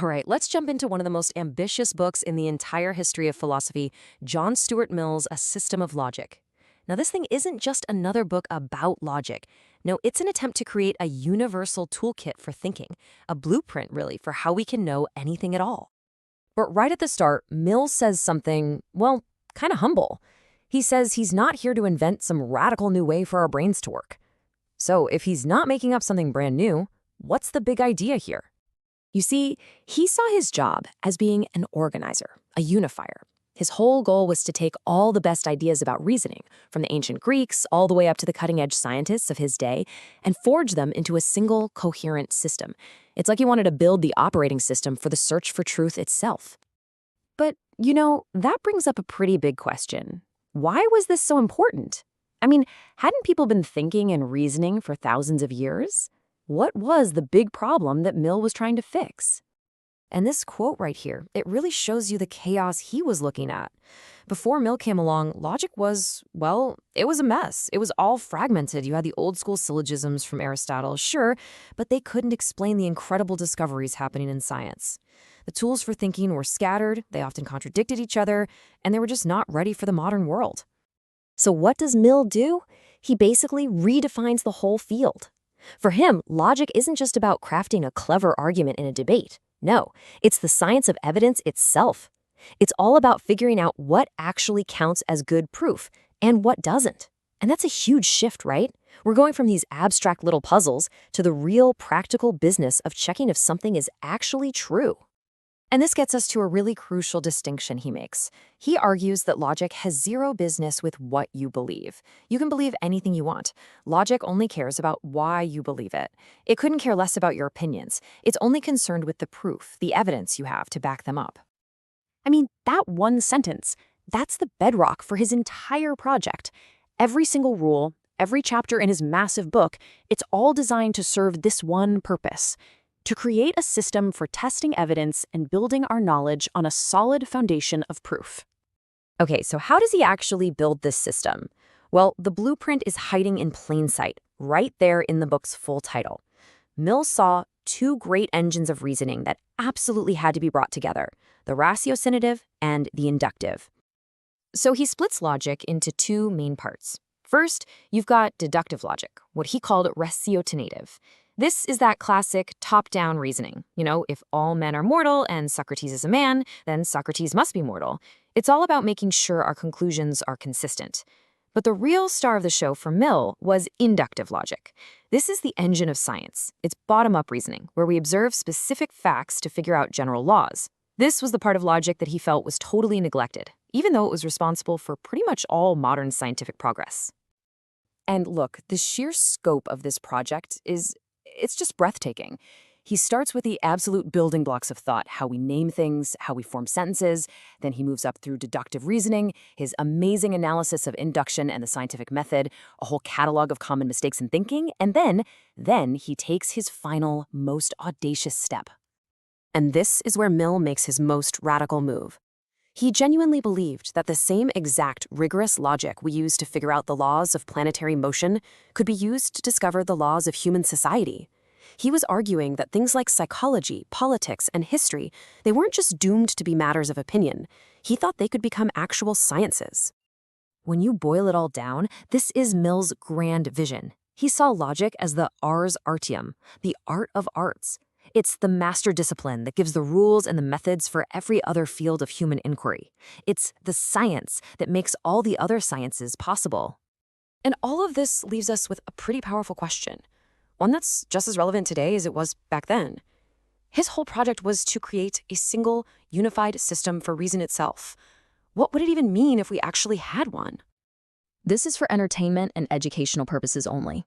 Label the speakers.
Speaker 1: All right, let's jump into one of the most ambitious books in the entire history of philosophy, John Stuart Mill's A System of Logic. Now, this thing isn't just another book about logic. No, it's an attempt to create a universal toolkit for thinking, a blueprint, really, for how we can know anything at all. But right at the start, Mill says something, well, kind of humble. He says he's not here to invent some radical new way for our brains to work. So if he's not making up something brand new, what's the big idea here? You see, he saw his job as being an organizer, a unifier. His whole goal was to take all the best ideas about reasoning, from the ancient Greeks all the way up to the cutting-edge scientists of his day, and forge them into a single, coherent system. It's like he wanted to build the operating system for the search for truth itself. But, that brings up a pretty big question. Why was this so important? I mean, hadn't people been thinking and reasoning for thousands of years? What was the big problem that Mill was trying to fix? And this quote right here, it really shows you the chaos he was looking at. Before Mill came along, logic was, well, it was a mess. It was all fragmented. You had the old school syllogisms from Aristotle, sure, but they couldn't explain the incredible discoveries happening in science. The tools for thinking were scattered, they often contradicted each other, and they were just not ready for the modern world. So what does Mill do? He basically redefines the whole field. For him, logic isn't just about crafting a clever argument in a debate. No, it's the science of evidence itself. It's all about figuring out what actually counts as good proof and what doesn't. And that's a huge shift, right? We're going from these abstract little puzzles to the real practical business of checking if something is actually true. And this gets us to a really crucial distinction he makes. He argues that logic has zero business with what you believe. You can believe anything you want. Logic only cares about why you believe it. It couldn't care less about your opinions. It's only concerned with the proof, the evidence you have to back them up. I mean, that one sentence, that's the bedrock for his entire project. Every single rule, every chapter in his massive book, it's all designed to serve this one purpose: to create a system for testing evidence and building our knowledge on a solid foundation of proof. Okay, so how does he actually build this system? Well, the blueprint is hiding in plain sight, right there in the book's full title. Mill saw two great engines of reasoning that absolutely had to be brought together: the ratiocinative and the inductive. So he splits logic into two main parts. First, you've got deductive logic, what he called ratiocinative. This is that classic top-down reasoning. If all men are mortal and Socrates is a man, then Socrates must be mortal. It's all about making sure our conclusions are consistent. But the real star of the show for Mill was inductive logic. This is the engine of science. It's bottom-up reasoning, where we observe specific facts to figure out general laws. This was the part of logic that he felt was totally neglected, even though it was responsible for pretty much all modern scientific progress. And look, the sheer scope of this project it's just breathtaking. He starts with the absolute building blocks of thought, how we name things, how we form sentences. Then he moves up through deductive reasoning, his amazing analysis of induction and the scientific method, a whole catalog of common mistakes in thinking, and then he takes his final, most audacious step. And this is where Mill makes his most radical move. He genuinely believed that the same exact rigorous logic we use to figure out the laws of planetary motion could be used to discover the laws of human society. He was arguing that things like psychology, politics, and history, they weren't just doomed to be matters of opinion. He thought they could become actual sciences. When you boil it all down, this is Mill's grand vision. He saw logic as the ars artium, the art of arts. It's the master discipline that gives the rules and the methods for every other field of human inquiry. It's the science that makes all the other sciences possible. And all of this leaves us with a pretty powerful question, one that's just as relevant today as it was back then. His whole project was to create a single, unified system for reason itself. What would it even mean if we actually had one?
Speaker 2: This is for entertainment and educational purposes only.